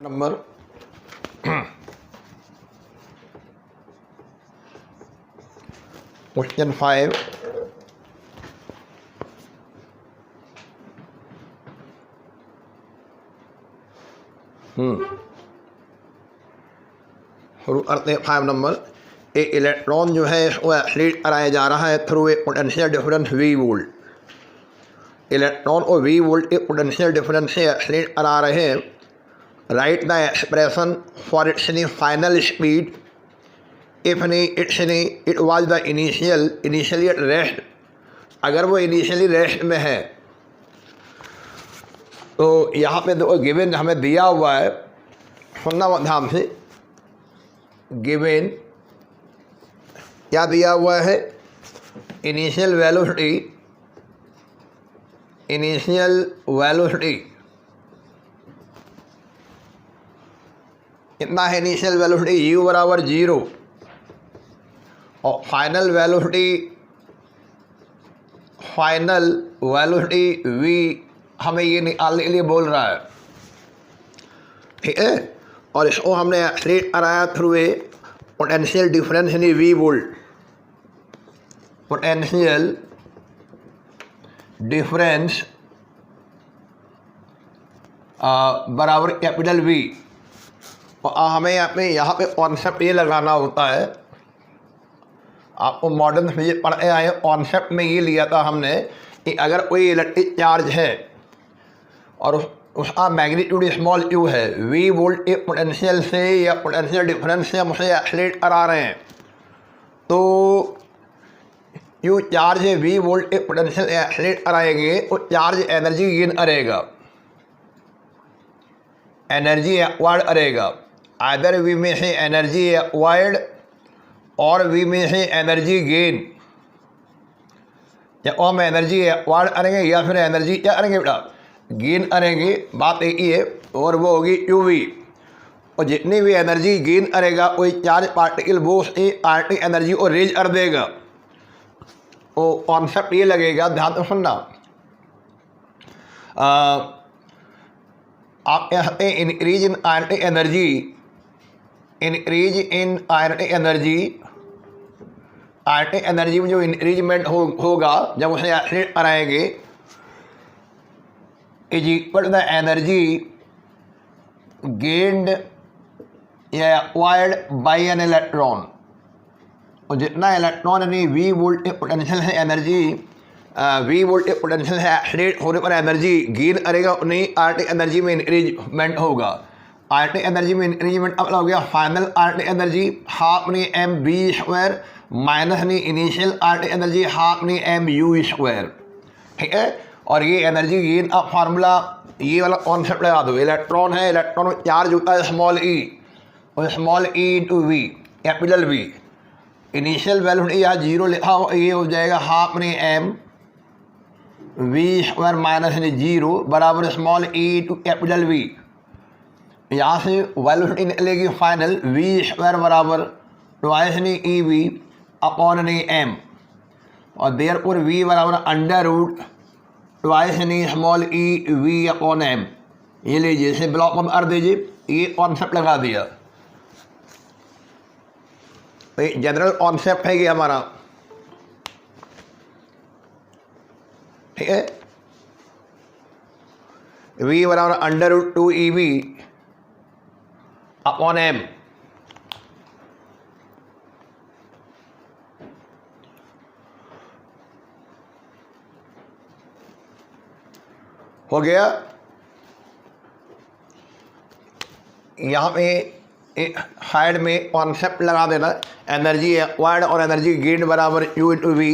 Number question 5 शुरू करते हैं। 5 नंबर, एक इलेक्ट्रॉन जो है वो एक्सीलरेट कराया जा रहा है through a potential difference v volt. Electron और v वोल्ट के पोटेंशियल डिफरेंस से एक्सीलरेट करा रहे हैं। Right the expression for its final speed if it was the initially at rest. अगर वो इनिशियली रेस्ट में है तो यहाँ पे तो गिवन हमें दिया हुआ है, सुनना ध्यान से। गिवन क्या दिया हुआ है? इनिशियल वेलोसिटी कितना है? इनिशियल वेलोसिटी u बराबर 0 और फाइनल वेलोसिटी v हमें ये निकालने के लिए बोल रहा है, ठीक है। और इसको हमने एक्सीलरेट कराया थ्रू ए पोटेंशियल डिफरेंस यानी v वोल्ट। पोटेंशियल डिफरेंस बराबर कैपिटल V। और हमें यहाँ पे कॉन्सेप्ट ये लगाना होता है, आपको मॉडर्न फिजिक्स पढ़े आए कॉन्सेप्ट में ये लिया था हमने कि अगर कोई इलेक्ट्रिक चार्ज है और उसका मैग्नीट्यूड स्मॉल u है, v वोल्ट के पोटेंशियल से या पोटेंशियल डिफरेंस से हम उसे एक्सीलरेट करा रहे हैं, तो जो चार्ज है v वोल्ट के पोटेंशियल एक्सीलरेट कराएंगे तो चार्ज एनर्जी गेन करेगा, एनर्जी एक्वायर्ड करेगा। आइदर वी में से एनर्जी एक्वायर्ड और वी में से एनर्जी गेन। या हम एनर्जी एक्वायर्ड करेंगे या फिर एनर्जी क्या करेंगे बेटा? गेन करेंगे। बात एक ही है, और वो होगी UV। और जितनी भी एनर्जी गेन करेगा कोई चार्ज पार्टिकल वो उसकी पार्टिकल एनर्जी को रेज कर देगा। तो कॉन्सेप्ट ये लगेगा, ध्यान से सुनना। आप यहाँ पे increase in kinetic energy, kinetic energy में जो इंक्रीजमेंट होगा जब उसे एक्सीलरेट कराएंगे, is equal the energy gained या एक्वायर्ड बाय एन इलेक्ट्रॉन। और जितना इलेक्ट्रॉन यानी v वोल्ट के पोटेंशियल है एनर्जी, v वोल्ट के पोटेंशियल है एक्सीलरेट होने पर एनर्जी गेन करेगा, उन्हीं काइनेटिक एनर्जी में इंक्रीजमेंट होगा। काइनेटिक एनर्जी में इंक्रीजमेंट अब हो गया फाइनल काइनेटिक एनर्जी हाफ नी एम बी स्क्वायर माइनस नी इनिशियल काइनेटिक एनर्जी हाफ नी एम यू स्क्वायर, ठीक है। और ये एनर्जी गेन का फार्मूला ये वाला कॉन्सेप्ट लगा दो। इलेक्ट्रॉन है, इलेक्ट्रॉन में चार्ज होता है स्मॉल ई, और small e into V capital V। Initial velocity यहाँ 0 लिखा हो, ये हो जाएगा हाफ नी एम वी स्क्वायर माइनस यानी 0 बराबर small e to capital V। यहाँ से वेलोसिटी निकलेगी फाइनल v स्क्वायर बराबर ट्वाइस नी ई वी अपॉन नी एम, और देयरफॉर v बराबर अंडर रूट ट्वाइस नी small e we upon m. ये लीजिए, इसे ब्लॉक में कर दीजिए, ये कॉन्सेप्ट लगा दिया। तो ये जनरल कॉन्सेप्ट है ये हमारा, ठीक है। v बराबर under root 2 E we upon M. हो गया। यहाँ पे एक साइड में कॉन्सेप्ट लगा देना, एनर्जी एक्वायर्ड और एनर्जी गेन बराबर U इंटू वी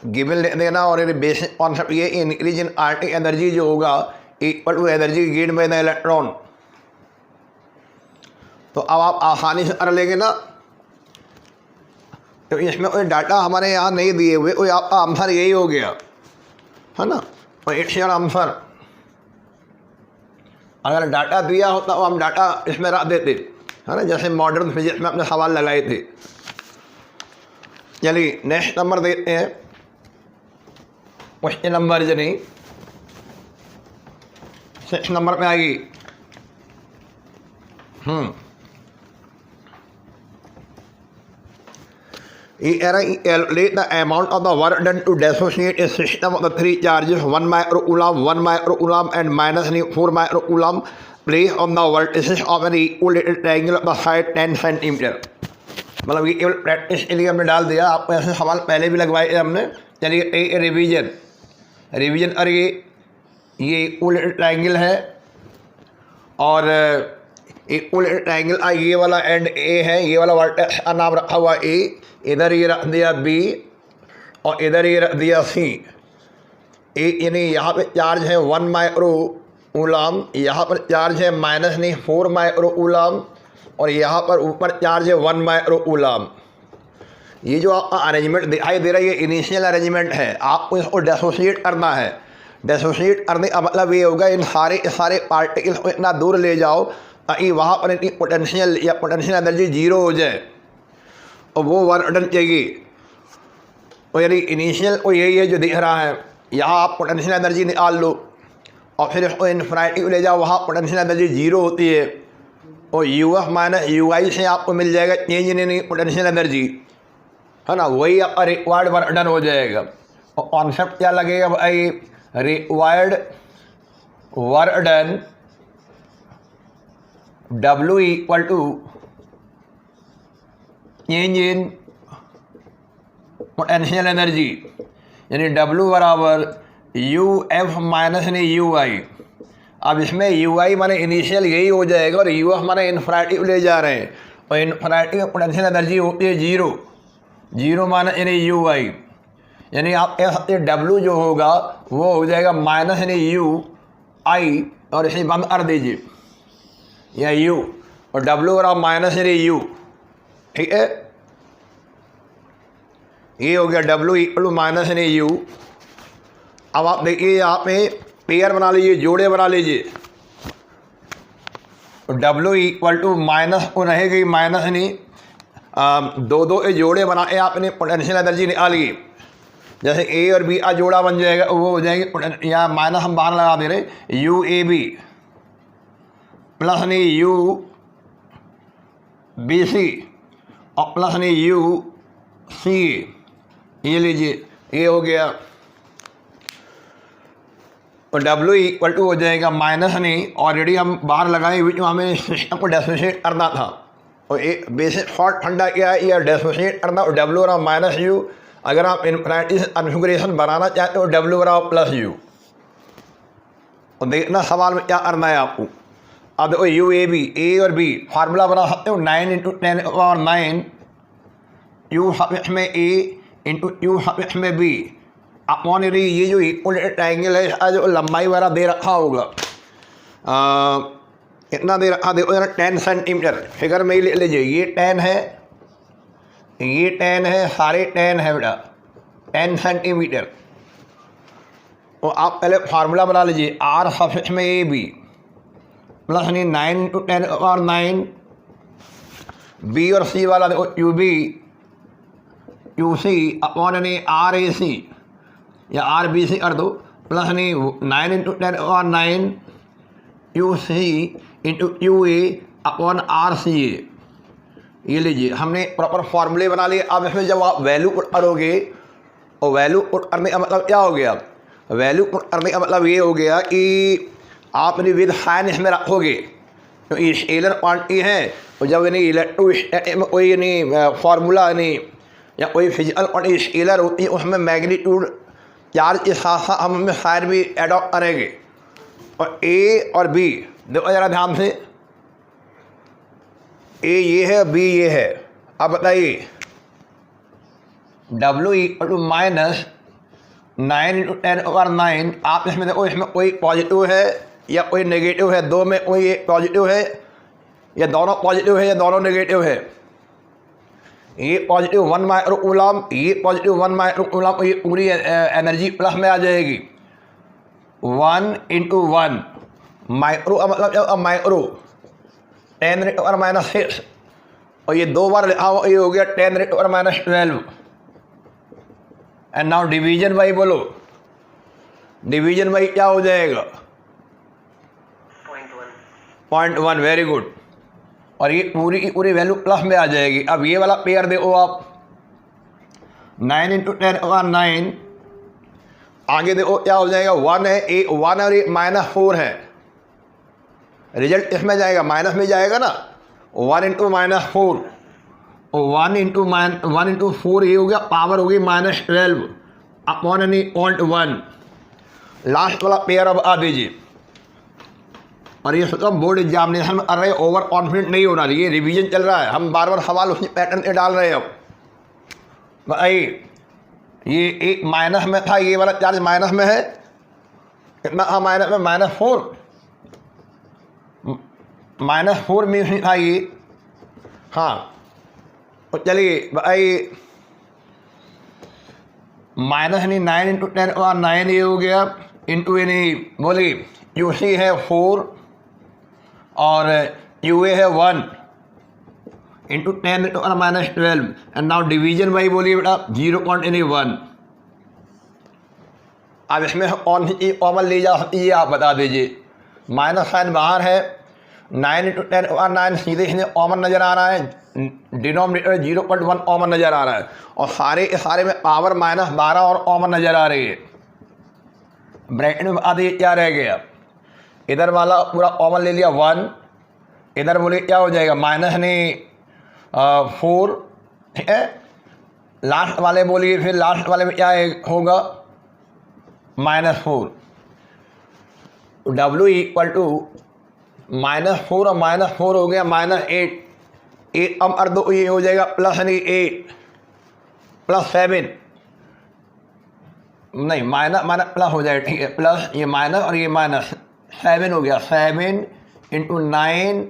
गिवन ले देना। और ये बेसिक कॉन्सेप्ट ये इंक्रीज इन काइनेटिक एनर्जी जो होगा equal to energy gain by the electron. तो अब आप आसानी से कर लेंगे ना। तो इसमें कोई डाटा हमारे यहाँ नहीं दिए हुए, कोई आपका आंसर यही हो गया है ना। तो इट्स योर आंसर। अगर डाटा दिया होता तो हम डाटा इसमें रख देते, है ना, जैसे मॉडर्न फिजिक्स में अपने सवाल लगाए थे। चलिए नेक्स्ट नंबर देखते हैं। क्वेश्चन नंबर 6 नंबर पे आएगी Calculate the amount of the work done to dissociate a system of the three charges 1 microcoulomb, 1 microcoulomb and minus 4 microcoulomb placed on the vertices of an equal triangle of the side 10 cm। मतलब ये केवल practice के लिए हमने डाल दिया, आपको ऐसे सवाल पहले भी लगवाए थे हमने। चलिए रिवीजन और ये इक्वल ट्रायंगल है और इक्वल ट्रायंगल का ये वाला एंड ए है, ये वाला वर्टेक्स का नाम रखा हुआ ए, इधर ये रख दिया बी और इधर ये रख दिया सी। ए यानी यहाँ पे चार्ज है 1 माइक्रोकूलम, यहाँ पर चार्ज है -4 माइक्रोकूलम और यहाँ पर ऊपर चार्ज है 1 माइक्रोकूलम। ये जो आपका अरेंजमेंट दिखाई दे रहा है ये इनिशियल अरेंजमेंट है, आपको इसको डिसोशिएट करना है। डिसोशिएट करने का मतलब ये होगा इन सारे पार्टिकल्स को इतना दूर ले जाओ ताकि वहाँ पर इनकी पोटेंशियल या पोटेंशियल एनर्जी जीरो हो जाए और वो वर्क डन चाहिए। तो यानी इनिशियल को यही है जो दिख रहा है, यहाँ आप पोटेंशियल एनर्जी निकाल लो और फिर इसको इन्फिनिटी को ले जाओ, वहाँ पोटेंशियल एनर्जी जीरो होती है और UF माइनस UI से आपको मिल जाएगा चेंज इन पोटेंशियल एनर्जी, है ना, वही आपका रिक्वायर्ड वर्क डन हो जाएगा। और कॉन्सेप्ट क्या लगेगा भाई, required work done W equal to change in potential energy, यानी W बराबर UF माइनस UI। अब इसमें UI माने इनिशियल यही हो जाएगा और UF माने इन्फिनिटी ले जा रहे हैं और इन्फिनिटी में पोटेंशियल एनर्जी होती है जीरो माने यानी UI, यानी आप कह सकते हैं W जो होगा वो हो जाएगा माइनस यानी UI और इसे बंद कर दीजिए या U और W बराबर माइनस यानी U, ठीक है। ये हो गया W इक्वल टू माइनस यानी U। अब आप देखिए यहाँ पे पेयर बना लीजिए, जोड़े बना लीजिए। तो W इक्वल टू माइनस को रहेगी माइनस यानी दो ये जोड़े बनाए आपने पोटेंशियल एनर्जी निकाली, जैसे A और B का जोड़ा बन जाएगा वो हो जाएगी, यहाँ माइनस हम बाहर लगा दे रहे UAB प्लस नहीं UBC और प्लस नहीं UCA, ये लीजिए ये हो गया। और W इक्वल टू हो जाएगा माइनस नहीं, ऑलरेडी हम बाहर लगाए बीच में हमें सिस्टम को डिसोशिएट करना था और एक बेसिक शॉर्ट फंडा क्या है, ये डिसोशिएट करना और W बराबर माइनस U। अगर आप इन्फिनिटी कॉन्फ़िगरेशन बनाना चाहते हो W बराबर प्लस U। और देखना सवाल में क्या करना है आपको। अब देखो UAB A और B फार्मूला बना सकते हो 9 × 10⁹ U सफिक्स में A इंटू U सफिक्स में B अपॉन ये जो इक्वल ट्रायंगल है इसका जो लंबाई वगैरह दे रखा होगा इतना दे रखा, देखो जरा 10 सेंटीमीटर फिगर में ही ले लीजिए। ये 10 है, ये 10 है, सारे 10 है बेटा 10 सेंटीमीटर। तो आप पहले फार्मूला बना लीजिए R सफिक्स में AB प्लस 9 × 10⁹ B और C वाला देखो UB UC अपॉन RAC या RBC कर दो plus 9 × 10⁹ UC into UA upon RCA। ये लीजिए हमने प्रॉपर फार्मूले बना लिए। अब इसमें जब आप वैल्यू पुट करोगे और वैल्यू पुट करने का मतलब क्या हो गया, वैल्यू पुट करने का मतलब ये हो गया कि आपने विद साइन इसमें रखोगे तो ये स्केलर क्वांटिटी है और जब यानी इलेक्ट्रोस्टैटिक में कोई यानी फार्मूला यानी या कोई फिजिकल क्वांटिटी स्केलर होती है उसमें मैग्नीट्यूड चार्ज के साथ साथ हम में साइन भी एडॉप्ट करेंगे। और A और B देखो ज़रा ध्यान से, A ये है B ये है। अब बताइए W इक्वल टू माइनस 9 × 10⁹। आप इसमें देखो इसमें कोई पॉजिटिव है या कोई नेगेटिव है, दो में कोई एक पॉजिटिव है या दोनों पॉजिटिव है या दोनों नेगेटिव है। ये पॉजिटिव 1 माइक्रोकूलम, ये पॉजिटिव 1 माइक्रोकूलम, ये पूरी एनर्जी प्लस में आ जाएगी 1 × 1 माइक्रो का मतलब माइक्रो 10⁻⁻⁶ और ये दो बार लिखा हुआ, ये हो गया 10⁻⁻12। एंड नाउ डिवीजन बाई बोलो, डिवीजन बाई क्या हो जाएगा 0.1। Very good. और ये पूरी की पूरी वैल्यू प्लस में आ जाएगी। अब ये वाला पेयर देखो आप, 9 × 10⁻9, आगे देखो क्या हो जाएगा, 1 है, 1 और ये -4 है, रिजल्ट इसमें जाएगा, माइनस में जाएगा ना, 1 × -4, 1 × 4 ये हो गया, पावर होगी -12 अपॉन एनी 0.1। लास्ट वाला पेयर अब आ दीजिए। और ये सब बोर्ड एग्जामिनेशन में कर रहे, ओवर कॉन्फिडेंट नहीं होना, ये रिवीजन चल रहा है, हम बार बार सवाल उसी पैटर्न पे डाल रहे हैं। अब भाई ये एक माइनस में था, ये वाला चार्ज माइनस में है, कितना था माइनस में, -4, -4 में था ये। हाँ तो चलिए भाई, माइनस नहीं, 9 × 10⁻9 ये हो गया, इंटू यानी बोलिए यूसी है 4 और यूए है 1 into 10 × -12 and now division by बोलिए बेटा 0.1। अब इसमें कॉमन ले जा सकती है, आप बता दीजिए, माइनस साइन बाहर है, 9 × 10⁻9 सीधे इसमें कॉमन नज़र आ रहा है, डिनोमिनेटर 0.1 कॉमन नज़र आ रहा है, और सारे के सारे में पावर -12 और कॉमन नज़र आ रही है। ब्रैकेट में आधी क्या रह गया, इधर वाला पूरा कॉमन ले लिया 1, इधर बोले क्या हो जाएगा -4, ठीक है। लास्ट वाले बोलिए, फिर लास्ट वाले में क्या होगा, -4, W = -4 और -4 हो गया -8, 8 अब अर्ध ये हो जाएगा +8 +7, नहीं माइनस प्लस हो जाएगा, ठीक है, प्लस ये माइनस और ये -7 हो गया, 7 × 9,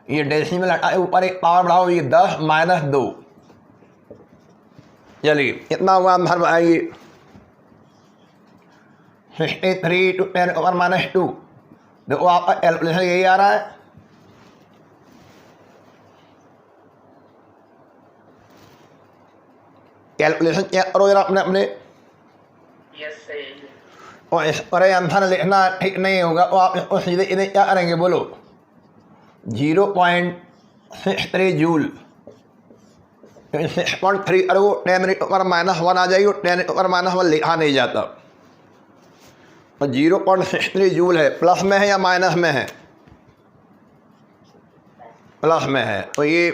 ये डेसिमल हटाए ऊपर एक पावर बढ़ाओ, ये 10 - 2, चलिए कितना हुआ हर आइए 63 × 10⁻²। देखो आपका कैलकुलेशन यही आ रहा है, कैलकुलेशन चेक करो जरा अपने अपने। और इस पर आंसर लिखना ठीक नहीं होगा तो आप इसको सीधे इन्हें क्या करेंगे बोलो, 0.63 जूल, 6.3 अरे वो 10 × -1 आ जाएगी, 10 × -1 लिखा नहीं जाता। और 0.63 जूल है, प्लस में है या माइनस में है, प्लस में है, तो ये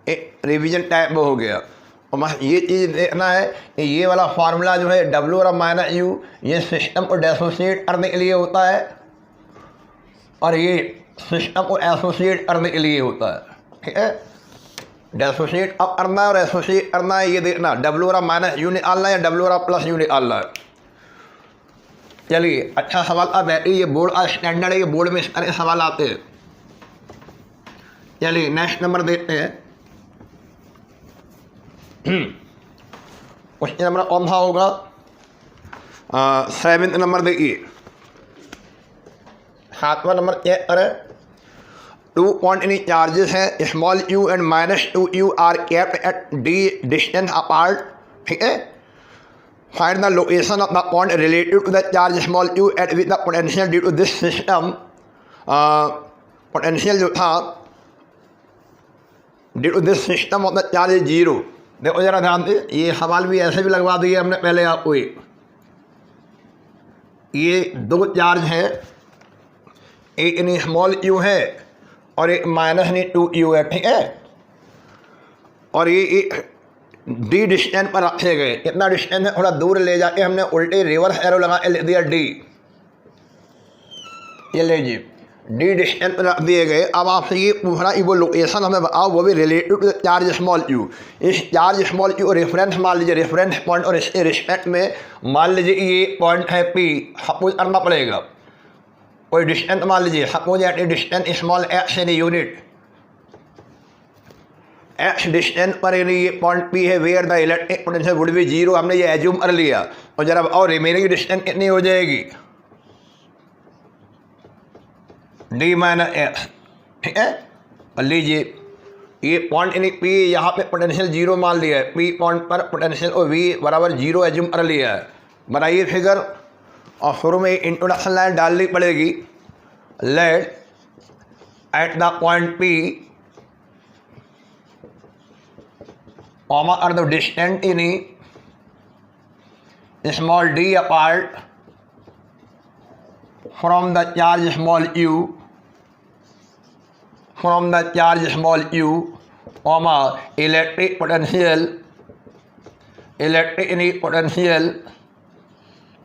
एक रिवीजन टाइप हो गया। और बस ये चीज़ देखना है कि ये वाला फार्मूला जो है W और -U ये सिस्टम को डिसोसिएट करने के लिए होता है, और ये सिस्टम को एसोसिएट करने के लिए होता है, ठीक है। डिसोसिएट अब करना है और एसोसिएट करना है, ये देखना W और -U निकालना है या W और +U निकालना है। चलिए अच्छा सवाल अब बैठिए, ये बोर्ड का स्टैंडर्ड है, ये बोर्ड में इस तरह सवाल आते हैं। चलिए नेक्स्ट नंबर देखते हैं। क्वेश्चन नंबर कौन सा होगा, 7th नंबर देखिए, 7वां नंबर चेक करें। 2 पॉइंट इन चार्जेस हैं, small u and -2u are kept at d distance apart, ठीक है। Find the location of the point related to the charge small u at with the potential due to this system. Potential जो था due to this system of the charge is 0। देखो जरा ध्यान दे, ये सवाल भी ऐसे भी लगवा दिए हमने पहले आपको। ये 2 चार्ज हैं, एक इन स्मॉल u है और एक -2u है, ठीक है। और ये एक d डिस्टेंस पर रखे गए, कितना डिस्टेंस है, थोड़ा दूर ले जाके हमने उल्टे रिवर्स एरो लगा के लिख दिया d, ये लीजिए d डिस्टेंस पर रख दिए गए। अब आपसे ये पूछ रहा है वो लोकेशन हमें बताओ, वो भी related to charge small u। इस चार्ज स्मॉल u रेफरेंस मान लीजिए, रेफरेंस पॉइंट, और इसके रिस्पेक्ट में मान लीजिए ये पॉइंट है P, सपोज करना पड़ेगा कोई डिस्टेंस मान लीजिए, suppose at a distance small x यानी यूनिट x डिस्टेंस पर यानी ये पॉइंट P है, where the electric potential would be 0, हमने ये एज्यूम कर लिया। और जरा और रिमेनिंग डिस्टेंस कितनी हो जाएगी, d - x, ठीक है। और लीजिए ये पॉइंट यानी P, यहाँ पे पोटेंशियल 0 मान लिया है, P पॉइंट पर पोटेंशियल और V बराबर 0 एज्यूम कर लिया है। बनाइए फिगर, और शुरू में इंट्रोडक्शन लाइन डालनी पड़ेगी। Let at the point P comma are the distant in small d apart from the charge small u, from the charge small u, comma electric potential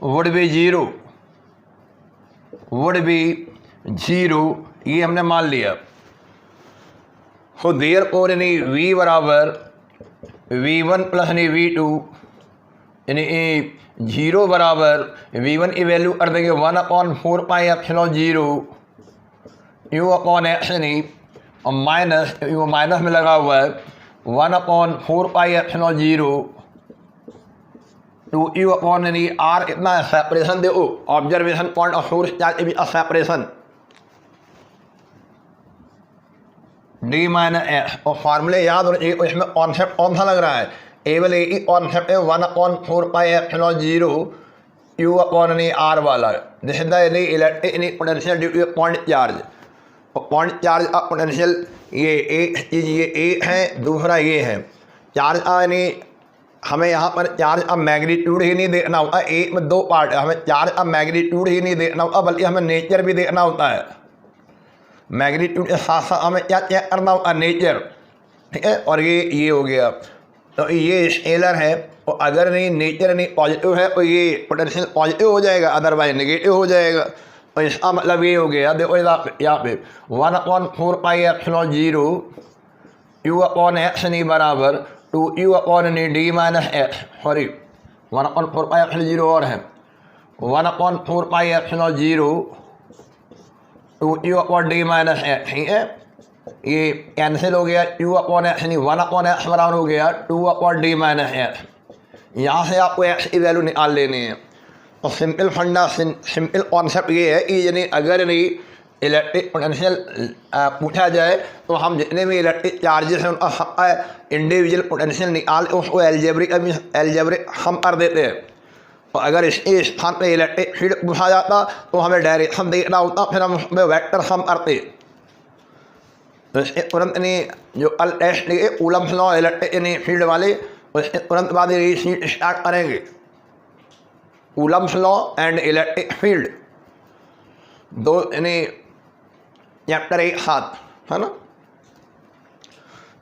would be zero, ये हमने मान लिया। तो there और यानी v बराबर v1 plus यानी v2 यानी 0 बराबर v1 की वैल्यू कर देंगे 1/4πε0 u अपॉन एक्स यानी और माइनस वो माइनस में लगा हुआ है 1/4πε0 टू यू अपॉन यानी आर इतना सेपरेशन देखो ऑब्जर्वेशन पॉइंट और सोर्स चार्ज भी सेपरेशन डी माइनस एक्स और फार्मूले याद और एक इसमें कॉन्सेप्ट कौन सा लग रहा है केवल एक ही कॉन्सेप्ट है 1/4πε0 यू अपॉन यानी आर वाला this is the electric potential due two point charge और पॉइंट चार्ज का पोटेंशियल ये एक चीज़ ये एक है, दूसरा ये है चार्ज का यानी हमें यहाँ पर चार्ज का मैग्नीट्यूड ही नहीं देखना होता, एक में दो पार्ट है, हमें चार्ज का मैग्नीट्यूड ही नहीं देखना होता बल्कि हमें नेचर भी देखना होता है। मैग्नीट्यूड के साथ साथ हमें क्या चेक करना होता है, नेचर, ठीक है। और ये हो गया तो ये स्केलर है और अगर नहीं नेचर नहीं पॉजिटिव है तो ये पोटेंशियल पॉजिटिव हो जाएगा, अदरवाइज नेगेटिव हो जाएगा। तो इसका मतलब ये हो गया, देखो यहाँ पे 1/4πε0 यू अपॉन एक्स नहीं बराबर two u upon d minus x, sorry 1/4πε0 और है 1/4πε0 two u upon d minus x, ठीक है। ये कैंसिल हो गया, यू अपॉन एक्स नहीं 1/x बराबर हो गया 2/d माइनस एक्स। यहाँ से आपको एक्स की वैल्यू निकाल लेनी है। और सिंपल फंडा सिंपल कॉन्सेप्ट ये है कि यानी अगर नहीं इलेक्ट्रिक पोटेंशियल पूछा जाए तो हम जितने भी इलेक्ट्रिक चार्जेस हैं उनका सबका इंडिविजुअल पोटेंशियल निकाल उसको एल्जेब्रिक हम कर देते हैं। तो अगर इस स्थान पे इलेक्ट्रिक फील्ड पूछा जाता तो हमें डायरेक्शन देखना होता, फिर हम उसमें वेक्टर सम करते। तो इसके तुरंत नहीं जो कल टेस्ट लिए कूलम्ब लॉ इलेक्ट्रिक यानी फील्ड वाले, उसके तुरंत बाद ये शीट स्टार्ट करेंगे coulomb law and electric field, दो यानी चैप्टर एक साथ, है ना।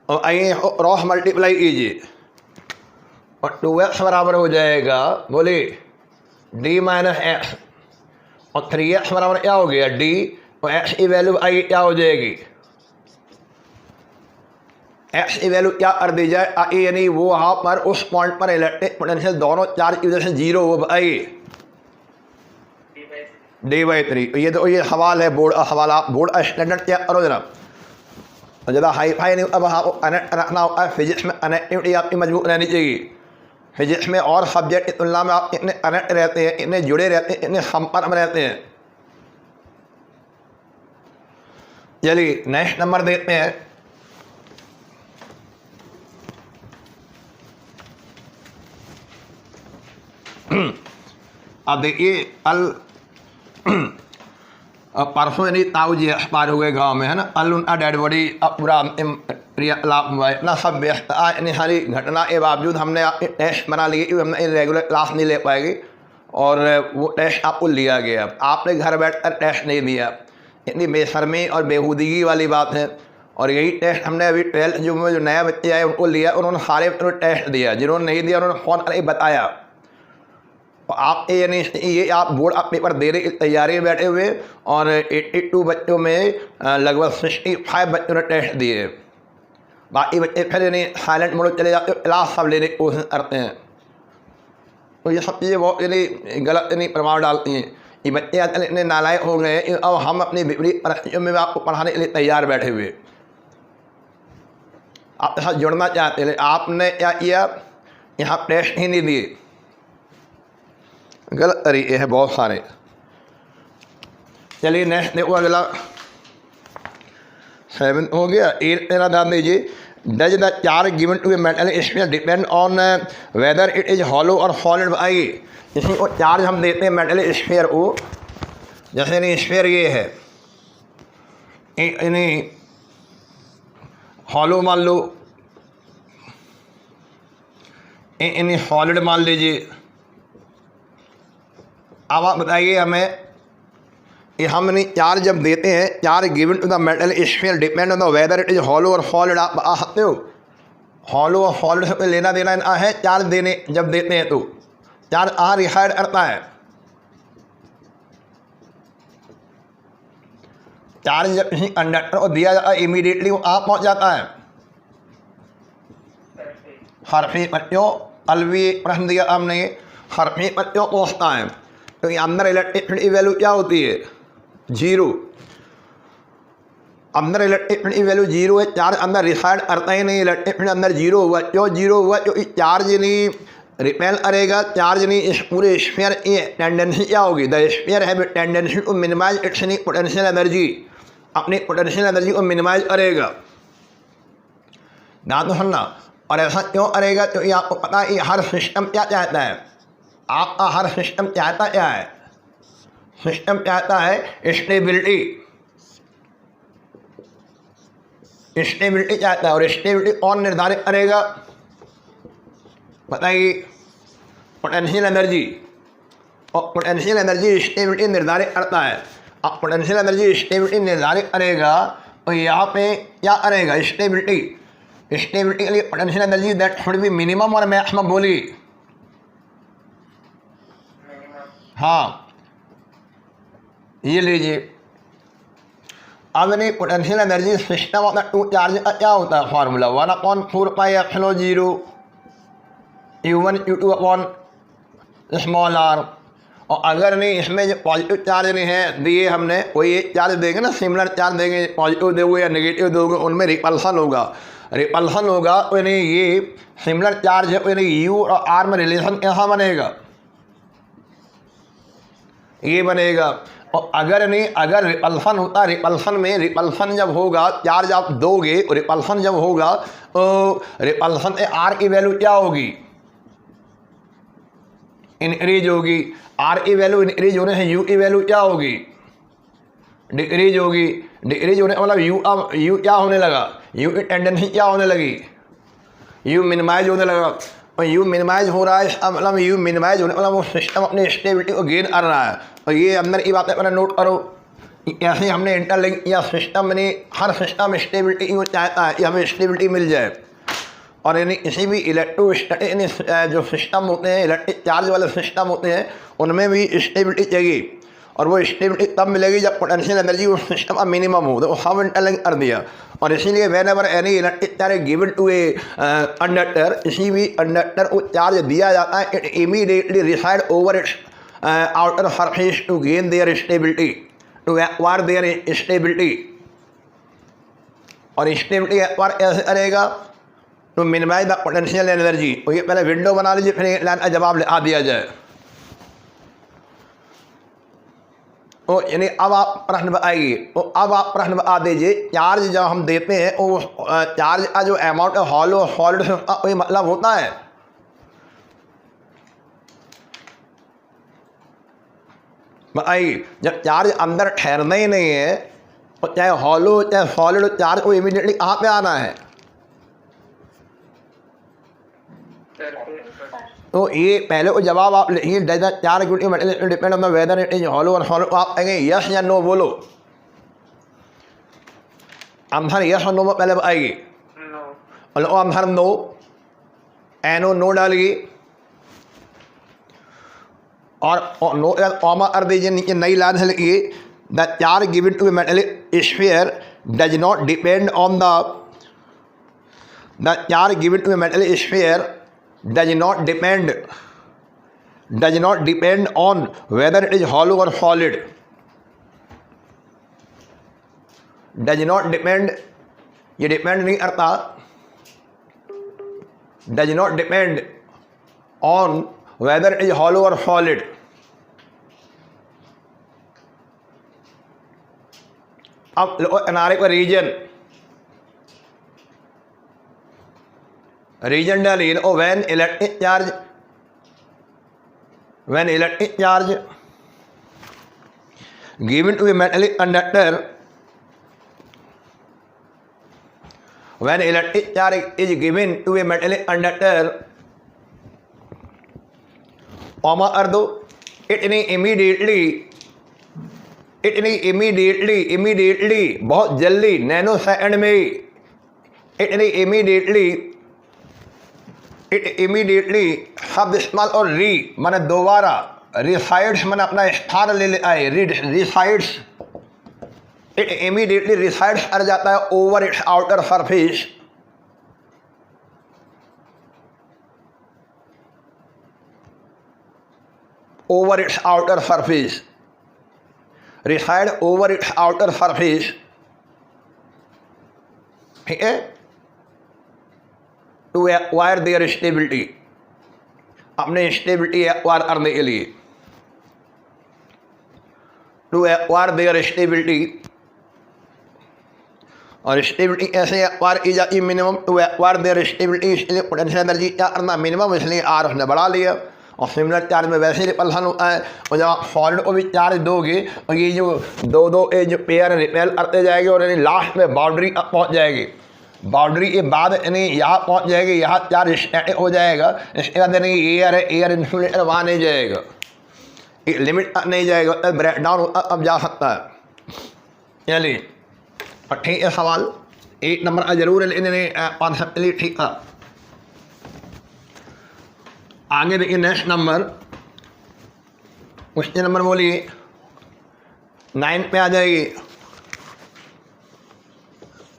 और आइए क्रॉस मल्टीप्लाई कीजिए और 2x बराबर हो जाएगा बोले d माइनस एक्स और 3x बराबर क्या हो गया d और x की वैल्यू आई क्या हो जाएगी, x की वैल्यू क्या कर दी जाए आई यानी वो वहाँ पर उस पॉइंट पर इलेक्ट्रिक पोटेंशियल दोनों चार्ज की वजह से 0 हो आई d/3। ये तो ये सवाल है बोर्ड सवाल, आप बोर्ड स्टैंडर्ड चेक करो जरा। और ज़्यादा हाई फाई नहीं, अब आपको कनेक्ट रखना होता है। फिजिक्स में कनेक्टिविटी आपकी मजबूत रहनी चाहिए। फिजिक्स में और सब्जेक्ट की तुलना में आप इतने कनेक्ट रहते हैं, इतने जुड़े रहते हैं, इतने संपर्क में रहते हैं। चलिए नेक्स्ट नंबर देखते हैं। अब देखिए कल परसों यानी ताऊ जी एक्सपायर हो गए गाँव में, है ना। कल उनका डेड बॉडी पूरा अंतिम क्रियाकलाप हुआ है। इतना सब व्यस्तता इतनी सारी घटना के बावजूद हमने आपके टेस्ट बना लिए कि हमने रेगुलर क्लास नहीं ले पाएगी और वो टेस्ट आपको लिया गया। आपने घर बैठ कर टेस्ट नहीं दिया, इतनी बेशर्मी और बेहूदगी वाली बात है। और यही टेस्ट हमने अभी 12th जो नया बच्चे आए उनको लिया, उन्होंने सारे टेस्ट दिया। जिन्होंने नहीं दिया उन्होंने फ़ोन करके बताया। आप यानी ये आप बोर्ड आप पेपर दे रहे तैयारी में बैठे हुए और 82 बच्चों में लगभग 65 बच्चों ने टेस्ट दिए। बाकी बच्चे फिर यानी साइलेंट मोड चले जाते, क्लास सब लेने की कोशिश करते हैं। तो ये सब चीज़ें बहुत यानी गलत यानी प्रभाव डालती हैं। ये बच्चे आजकल इतने नालायक हो गए हैं, अब हम अपनी विपरीत परिस्थितियों में आपको पढ़ाने के लिए तैयार बैठे हुए, आपके साथ जुड़ना चाहते हैं। आपने क्या किया, यहाँ टेस्ट ही नहीं दिए। गलत तरीके हैं बहुत सारे। चलिए नेक्स्ट देखो, अगला 7 हो गया। 8 मेरा ध्यान दीजिए। Does the charge given to a metal sphere depend on whether it is hollow और सॉलिड। आई इसी को चार्ज हम देते हैं मेटल स्फीयर को, जैसे नहीं स्फीयर ये है यानी हॉलो मान लो, इन्हें सॉलिड मान लीजिए। अब आप बताइए हमें, ये हमने चार्ज जब देते हैं, charge given to the metal sphere depend on the whether it is hollow और सॉलिड। आप बता सकते हो हॉलो और सॉलिड से लेना देना ना है चार्ज देने जब देते हैं तो चार्ज कहाँ रिसाइड करता है। चार्ज जब किसी कंडक्टर को दिया जाता है इमीडिएटली वो आप पहुँच जाता है। हरफी बच्चों कल भी प्रश्न दिया हमने, हरफी बच्चों पहुँचता है तो ये अंदर इलेक्ट्रिसिटी वैल्यू क्या होती है, जीरो। अंदर इलेक्ट्रिसिटी वैल्यू जीरो है, चार्ज अंदर रिसाइड करता ही नहीं, इलेक्ट्रिसिटी अंदर जीरो हुआ। क्यों जीरो हुआ? क्योंकि चार्ज नहीं रिपेल करेगा, चार्ज नहीं इस पूरे स्फीयर की टेंडेंसी क्या होगी, द स्फीयर है tendency to minimise its potential energy, अपनी पोटेंशियल एनर्जी को मिनिमाइज करेगा। ना तो सुनना, और ऐसा क्यों करेगा? क्योंकि आपको पता है हर सिस्टम क्या चाहता है, आपका हर सिस्टम चाहता क्या है, सिस्टम चाहता है स्टेबिलिटी, स्टेबिलिटी चाहता है। और स्टेबिलिटी कौन निर्धारित करेगा बताइए? Potential energy. और पोटेंशियल एनर्जी स्टेबिलिटी निर्धारित करता है। अब पोटेंशियल एनर्जी स्टेबिलिटी निर्धारित करेगा तो यहाँ पे क्या करेगा, स्टेबिलिटी। स्टेबिलिटी के लिए potential energy that should be minimum और मैक्सिमम बोली। हाँ ये लीजिए, अब नहीं potential energy system of the two charge का क्या होता है formula, 1/4πε0 U1 U2 upon small are. और अगर नहीं इसमें जो पॉजिटिव चार्ज नहीं है दिए हमने, कोई एक चार्ज देंगे ना, सिमिलर चार्ज देंगे, पॉजिटिव दोगे या नेगेटिव दोगे, उनमें रिपल्सन होगा। रिपल्सन होगा तो नहीं ये सिमिलर चार्ज है तो नहीं यू और आर में रिलेशन कैसा बनेगा, ये बनेगा। और अगर नहीं, अगर रिपल्सन होता, रिपल्सन में रिपल्सन जब होगा, चार्ज आप दोगे, रिपल्सन जब होगा तो रिपल्सन से आर की वैल्यू क्या होगी, इंक्रीज होगी। आर की वैल्यू इंक्रीज होने से यू की वैल्यू क्या होगी, डिक्रीज होगी। डिक्रीज होने मतलब यू क्या होने लगा, यू की टेंडेंसी क्या होने लगी, यू मिनिमाइज होने लगा। और यू मिनिमाइज हो रहा है मतलब यू मिनिमाइज होने मतलब वो सिस्टम अपनी स्टेबिलिटी को गेन कर रहा है। और ये अंदर की बातें मैंने नोट करो, ऐसे हमने इंटरलिंक या सिस्टम ने हर सिस्टम स्टेबिलिटी को चाहता है कि हमें स्टेबिलिटी मिल जाए। और यानी किसी भी इलेक्ट्रोस्टैटिक जो सिस्टम होते हैं, इलेक्ट्रिक चार्ज वाले सिस्टम होते हैं, उनमें भी स्टेबिलिटी चाहिए। और वो स्टेबिलिटी तब मिलेगी जब पोटेंशियल एनर्जी उस सिस्टम का मिनिमम हो। तो हम इंटरलिंक कर दिया। और इसीलिए whenever any electric charge given to a conductor, किसी भी कंडक्टर को चार्ज दिया जाता है, it immediately reside over its outer surface to gain their stability, to acquire their stability. और स्टेबिलिटी एक्वायर कैसे करेगा, to minimise the potential energy. तो ये पहले विंडो बना लीजिए, फिर लाइन का जवाब लिखा दिया जाए। तो यानी अब आप प्रश्न बताइए, तो अब आप प्रश्न बता दीजिए, चार्ज जब हम देते हैं वो चार्ज का जो अमाउंट है हॉलो सॉलिड से उसका कोई मतलब होता है? बताइए, जब चार्ज अंदर ठहरना ही नहीं है तो चाहे हॉलो चाहे सॉलिड, चार्ज को इमीडिएटली कहाँ पे आना है? तो ये पहले को जवाब आप लिखिए, does the charge depend on the whether it is hollow और सॉलिड। आप कहेंगे यस या नो बोलो, आंसर यस और नो में पहले बताइए। नो आंसर नो, एनो नो डालिए और नो कॉमा कर दीजिए, नीचे नई लाइन से लिखिए, the charge given to metallic sphere does not depend on the charge given to metallic sphere does not depend on whether it is hollow or solid. Does not depend, ये depend नहीं करता, does not depend on whether it is hollow or solid. अब किनारे का reason डालिए। और when electric charge given to a metallic conductor, when electric charge is given to a metallic conductor, comma कर दो, इतनी इमीडिएटली बहुत जल्दी, नैनो सेकंड में, इतनी इमीडिएटली शब्द इस्तेमाल और री मैंने दोबारा, रिसाइड्स मैंने अपना स्थान ले आए, रिसाइड्स, इट इमीडिएटली रिसाइड्स कर जाता है over its outer surface, over its outer surface, reside over its outer surface, ठीक है, to acquire their stability, अपने स्टेबिलिटी एक्वायर करने के लिए, to acquire their stability, और स्टेबिलिटी कैसे एक्वायर की जाती है, minimum to acquire their stability, इसलिए पोटेंशियल एनर्जी क्या करना, मिनिमम, इसलिए आर उसने बढ़ा लिया। और सिमिलर चार्ज में वैसे ही रिपल्सन होता है, और जब आप सॉलिड को भी चार्ज दोगे और ये जो दो जो पेयर रिपेल करते जाएंगे और यानी लास्ट में बाउंड्री तक पहुँच जाएगी, बाउंड्री के बाद यानी यहाँ पहुँच जाएगी, यहाँ चार्ज स्टैटिक हो जाएगा, इसके बाद यानी एयर है, एयर इंसुलेटर वहाँ नहीं जाएगा, एक लिमिट तक नहीं जाएगा, तब ब्रेक डाउन अब जा सकता है। चलिए ठीक है, सवाल 1 नंबर जरूर इन्होंने कॉन्सेप्टली ठीक था। आगे देखिए नेक्स्ट नंबर, क्वेश्चन नंबर बोलिए 9 पे आ जाएगी।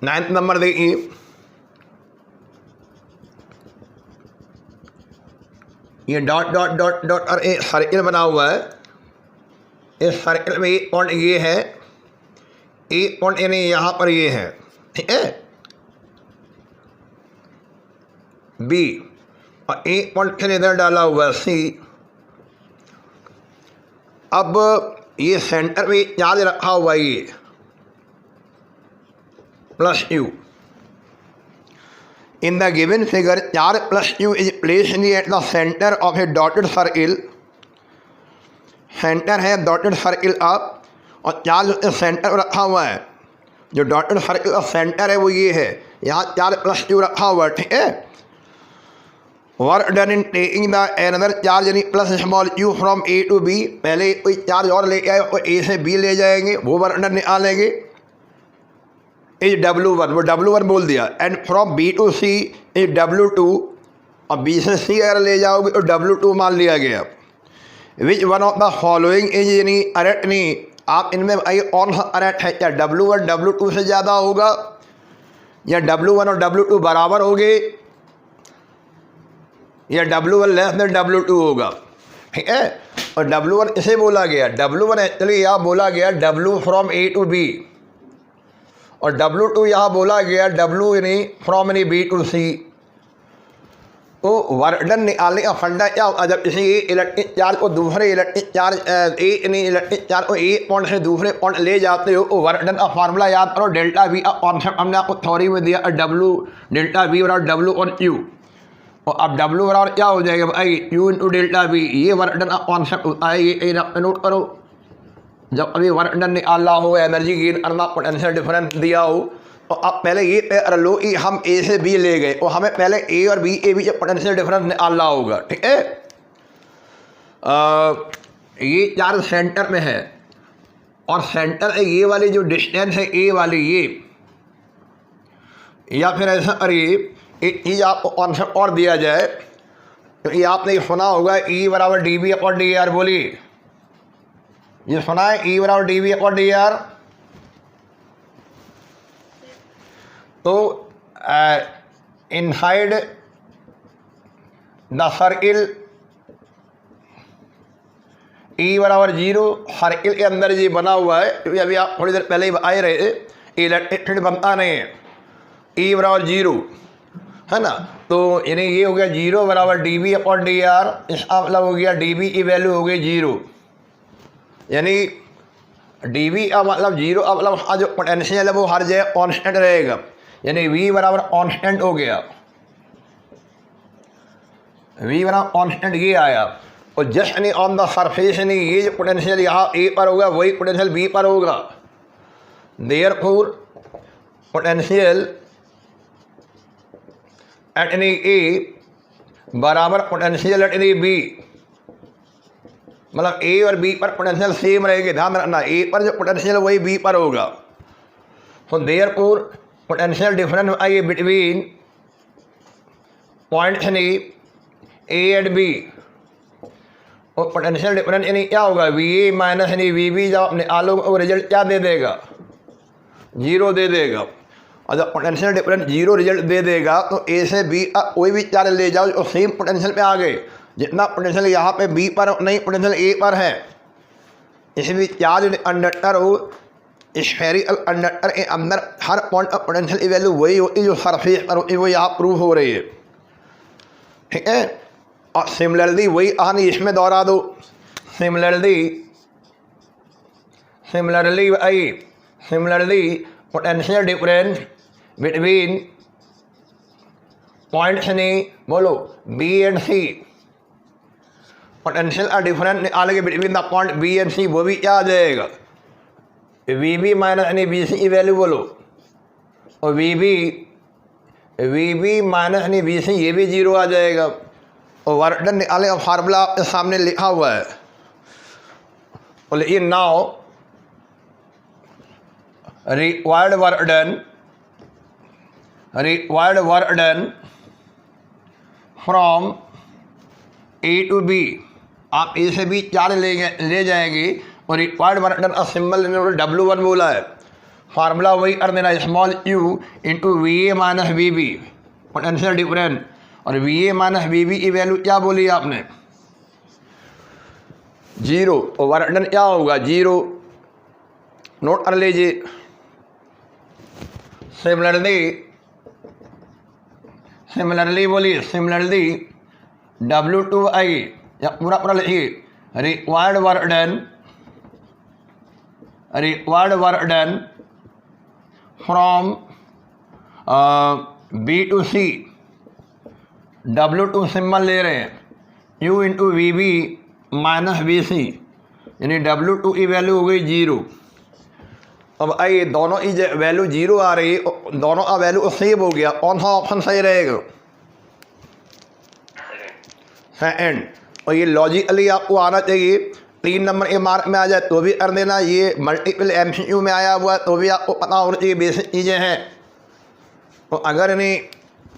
9th नंबर देखिए, ये डॉट डॉट डॉट डॉट और एक सर्किल बना हुआ है, इस सर्किल में एक पॉइंट ये है, एक पॉइंट यानी यहाँ पर ये है, ठीक है, बी, और एक पॉइंट फिर इधर डाला हुआ है सी। अब ये सेंटर में चार्ज रखा हुआ है, ये plus Q। In the given figure charge plus Q is placed at the centre of A dotted circle, centre है डॉटेड सर्किल आप, और चार्ज सेंटर में रखा हुआ है, जो डॉटेड सर्किल का सेंटर है वो ये है, यहाँ चार्ज प्लस Q रखा हुआ है, ठीक है। Work done in taking the another charge यानी plus small q from A to B, पहले कोई चार्ज और लेके आए और ए से बी ले जाएंगे, वो वर्क डन निकालेंगे, इज W1, वो W1 बोल दिया, and from B to C is W2, और बी से सी अगर ले जाओगे तो W2 मान लिया गया। Which one of the following is यानी अरेट नहीं, आप इनमें कौन सा अरेट है, क्या W1 W2 से ज़्यादा होगा या W1 और W2 बराबर होंगे या W1 लेस देन W2 होगा, ठीक है। और W1 इसे बोला गया, W1 एक्चुअली यहाँ बोला गया W from A to B, और W2 यहाँ बोला गया W यानी फ्रॉम यानी बी टू सी। तो वर्क डन निकालने का फंडा क्या होगा, जब किसी इलेक्ट्रिक चार्ज को दूसरे इलेक्ट्रिक चार्ज इलेक्ट्रिक चार्ज को एक पॉइंट से दूसरे पॉइंट ले जाते हो, तो वर्क डन का फार्मूला याद करो, डेल्टा वी का कॉन्सेप्ट हमने आपको थ्योरी में दिया, W डेल्टा वी बराबर W और Q, और अब W बराबर क्या हो जाएगा भाई, Q इंटू डेल्टा वी, ये वर्क डन का कॉन्सेप्ट होता है, ये नोट करो। जब अभी वर्क डन निकालना हो, एनर्जी गेन करना, पोटेंशियल डिफरेंस दिया हो, तो अब पहले ये कर लो कि हम ए से बी ले गए, और हमें पहले ए और बी के बीच पोटेंशियल डिफरेंस निकालना होगा, ठीक है। ये चार्ज सेंटर में है, और सेंटर से ये वाली जो डिस्टेंस है ए वाली ये, या फिर ऐसा करिए एक चीज़ आपको कॉन्सेप्ट और दिया जाए, तो ये आपने सुना होगा E बराबर D B upon D R, बोलिए ये सुना है E बराबर D B upon D R. तो इनसाइड द सर्किल E बराबर 0, सर्किल के अंदर ये बना हुआ है, क्योंकि अभी आप थोड़ी देर पहले ही आए रहे, इलेक्ट्रिक फील्ड बनता नहीं है, E बराबर 0 है ना, तो यानी ये हो गया 0 बराबर D B upon D R, इसका मतलब हो गया डी बी की वैल्यू हो गई 0, यानी डी बी का मतलब 0 का मतलब जो पोटेंशियल है वो हर जगह कांस्टेंट रहेगा, यानी V बराबर कांस्टेंट हो गया, V बराबर कांस्टेंट ये आया, और जस्ट यानी ऑन द सरफेस यानी ये जो पोटेंशियल यहाँ A पर होगा वही पोटेंशियल B पर होगा, therefore potential at any A बराबर पोटेंशियल एट एनी B, मतलब ए और बी पर पोटेंशियल सेम रहेगी, ध्यान रखना ए पर जो पोटेंशियल वही बी पर होगा। तो देयरफॉर पोटेंशियल डिफरेंस आइए बिटवीन पॉइंट यानी ए एंड बी, और पोटेंशियल डिफरेंस यानी क्या होगा, वी ए माइनस यानी वी बी, जब अपने आलू को रिजल्ट क्या दे देगा, 0 दे देगा। और जब पोटेंशियल डिफरेंस 0 रिजल्ट दे देगा तो ए से बी कोई भी चार्ज ले जाओ और सेम पोटेंशियल पे आ गए, जितना पोटेंशियल यहाँ पे बी पर नहीं पोटेंशियल ए पर है। इसलिए चार्ज कंडक्टर हो स्फेरिकल कंडक्टर के अंदर हर पॉइंट ऑफ पोटेंशियल की वैल्यू वही होती जो सरफेस पर होती, वो यहाँ प्रूव हो रही है, ठीक है। और सिमिलरली वही कहानी इसमें दोहरा दो, similarly potential difference between points नहीं बोलो बी एंड सी, पोटेंशियल का डिफरेंस निकालेंगे between the point B and C, वो भी क्या आ जाएगा, वी बी माइनस यानी बी सी की वैल्यू बोलो, और वी बी माइनस यानी बी सी ये भी 0 आ जाएगा। और वर्क डन निकाले का फार्मूला आपके सामने लिखा हुआ है, बोले ये now required work done from A to B, आप ए से बी चार्ज ले जाएंगे और रिक्वायर्ड वर्क डन का सिंबल W1 बोला है, फार्मूला वही कर देना small u into V A minus V B potential difference, और V A minus V B की वैल्यू क्या बोली आपने 0, और वर्क डन क्या होगा 0, नोट कर लीजिए। सिमिलरली बोलिए W2 आई या पूरा लिखिए, required work done from B to C, W2 symbol ले रहे हैं, U into V B minus V C, यानी W2 की वैल्यू हो गई 0। अब आइए दोनों की वैल्यू 0 आ रही है, दोनों का वैल्यू सेम हो गया, कौन सा ऑप्शन सही रहेगा, सेकंड। और ये लॉजिकली आपको आना चाहिए, 3 नंबर के मार्क में आ जाए तो भी कर देना, ये मल्टीपल MCQ में आया हुआ तो भी आपको पता होना चाहिए, बेसिक चीज़ें हैं। तो अगर नहीं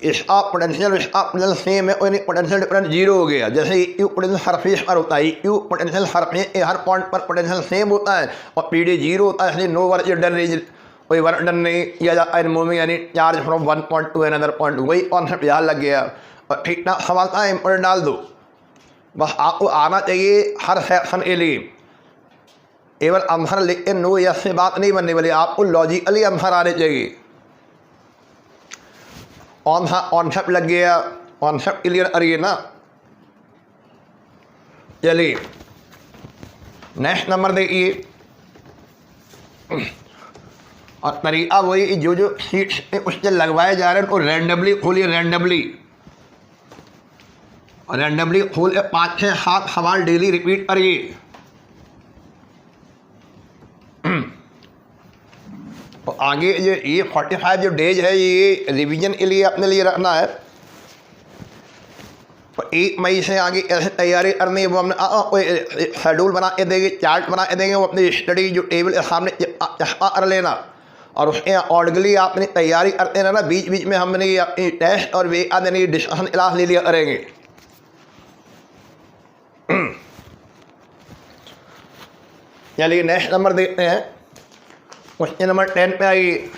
इसका पोटेंशियल सेम है और पोटेंशियल डिफरेंस 0 हो गया, जैसे यू पोटेंशियल सरफेस पर होता है, you potential surface her point पर पोटेंशियल सेम होता है और PD 0 होता है, इसलिए नो वर्क डन, कोई वर्क डन नहीं किया जाता है मूविंग यानी charge from one point two another point, वही कॉन्सेप्ट याद लग गया। और ठीक ठाक सवाल था, इम्पोर्टेंट डाल दो, बस आपको आना चाहिए हर सेक्शन के लिए, केवल आंसर लिख के नो यस से बात नहीं बनने वाली, आपको लॉजिकली आंसर आने चाहिए। कौन सा कॉन्सेप्ट लग गया, कॉन्सेप्ट क्लियर करिए ना। चलिए नेक्स्ट नंबर देखिए, और तरीका वही जो सीट्स उससे लगवाए जा रहे हैं उनको रैंडमली खोलिए, रैंडमली खोल 5 से 7 सवाल डेली रिपीट करिए। तो आगे ये 45 जो डेज है ये रिवीजन के लिए अपने लिए रखना है। तो 1 मई से आगे कैसे तैयारी करनी है वो हमने कोई शेड्यूल बना के देंगे, चार्ट बना के देंगे, वो अपनी स्टडी जो टेबल के सामने चस्पा कर लेना और उसके अकॉर्डिंगली आपने तैयारी करते रहना। बीच बीच में हमने अपनी टेस्ट और वे आदि डिस्कशन क्लास ले लिया करेंगे। चलिए नेक्स्ट नंबर देखते हैं, क्वेश्चन नंबर 10 पे आइए।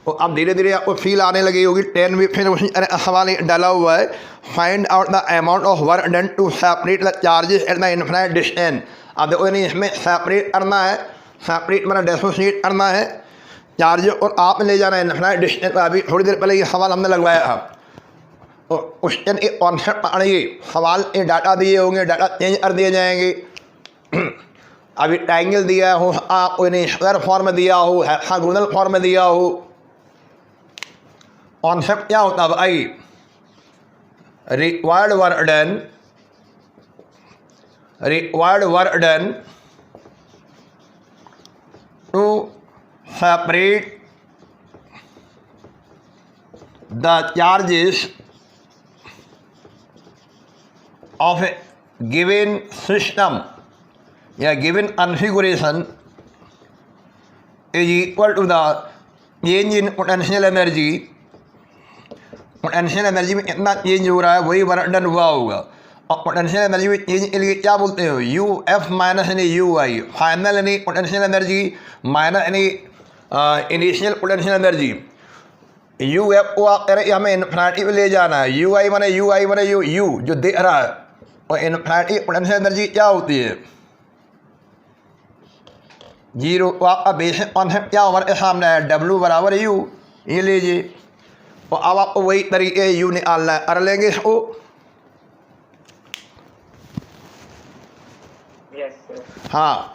तो अब धीरे धीरे आपको फील आने लगी होगी। 10 में फिर उसी तरह सवाल डाला हुआ है, find out the amount of work done to separate the charges at the infinite distance. अब देखो नहीं इसमें सेपरेट करना है, सेपरेट मतलब डिसोसिएट करना है चार्ज और आप ले जाना है इनफाइनाइट डिस्टेंस। अभी थोड़ी देर पहले ये सवाल हमने लगवाया था। तो क्वेश्चन एक कॉन्सेप्ट पढ़िए, सवाल ये डाटा दिए होंगे, डाटा चेंज कर दिए जाएंगे। अभी ट्रायंगल दिया हो, आपको इन्हें स्क्वायर फॉर्म में दिया हो, हेक्सागोनल फॉर्म में दिया हो। कॉन्सेप्ट क्या होता है भाई, required work done to separate the charges of a given system या given configuration is equal to the change in potential energy. Potential energy में कितना चेंज हो रहा है वही वर्क डन हुआ होगा। और पोटेंशियल एनर्जी में चेंज के लिए क्या बोलते हो, यू एफ माइनस यानी यू आई, फाइनल यानी पोटेंशियल एनर्जी माइनस यानी initial potential energy. U F को आप कह रहे हमें इन्फिनिटी में ले जाना है, यू आई माने यू जो दे रहा है, और इन्फिनिटी पोटेंशियल एनर्जी क्या होती है, जीरो। तो आपका बेसिक कॉन्सेप्ट क्या हमारे सामने है, डब्ल्यू बराबर यू, ये लीजिए। तो अब आपको वही तरीके यू निकालना है, कर लेंगे इसको। हाँ,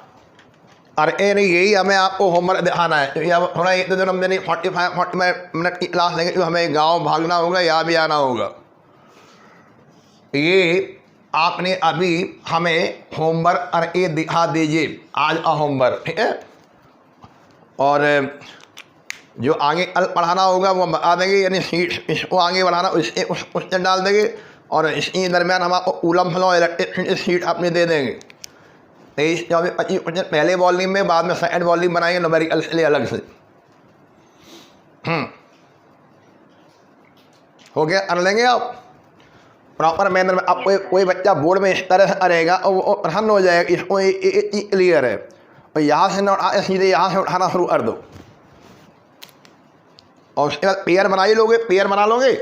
अरे नहीं, यही हमें आपको होमवर्क दिखाना है। क्योंकि अब थोड़ा एक दो दिन हमने 45 मिनट की क्लास लेंगे, तो हमें गांव भागना होगा, यहाँ भी आना होगा। ये आपने अभी हमें होमवर्क करके दिखा दीजिए, आज का होमवर्क, ठीक है। और जो आगे कल पढ़ाना होगा वो बता देंगे, यानी शीट इसको आगे बढ़ाना, उसके उस क्वेश्चन डाल देंगे, और इसके दरमियान हम आपको कूलम फ्लो इलेक्ट्रिक शीट अपने दे देंगे। 23, 24, 25 क्वेश्चन पहले वॉल्यूम में, बाद में सेकंड वॉल्यूम बनाएंगे न्यूमेरिकल के लिए अलग से। हो गया, कर लेंगे आप प्रॉपर मैनर में। आपको कोई बच्चा बोर्ड में इस तरह से करेगा और वो प्रसन्न हो जाएगा, इसको एक क्लियर है। और यहाँ से ना उठा, सीधे यहाँ से उठाना शुरू कर दो, और उसके बाद पेयर बना ही लोगे, पेयर बना लोगे।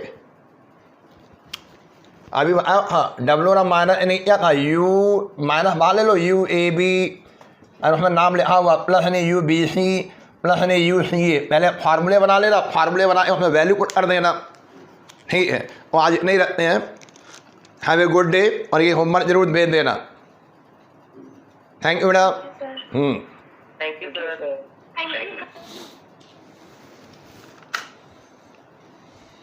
अभी हाँ, डब्ल्यू ना माइनस नहीं क्या था, यू माइनस बाहर ले लो, यू ए बी, और उसमें नाम लिखा हुआ प्लस नहीं यू बी सी, प्लस नहीं यू सी ए। पहले फार्मूले बना लेना, फार्मूले बना के उसमें वैल्यू पुट कर देना, ठीक है। तो आज इतने ही रखते हैं। हैव ए गुड डे, और ये होमवर्क जरूर भेज देना। थैंक यू बेटा। Thank you sir.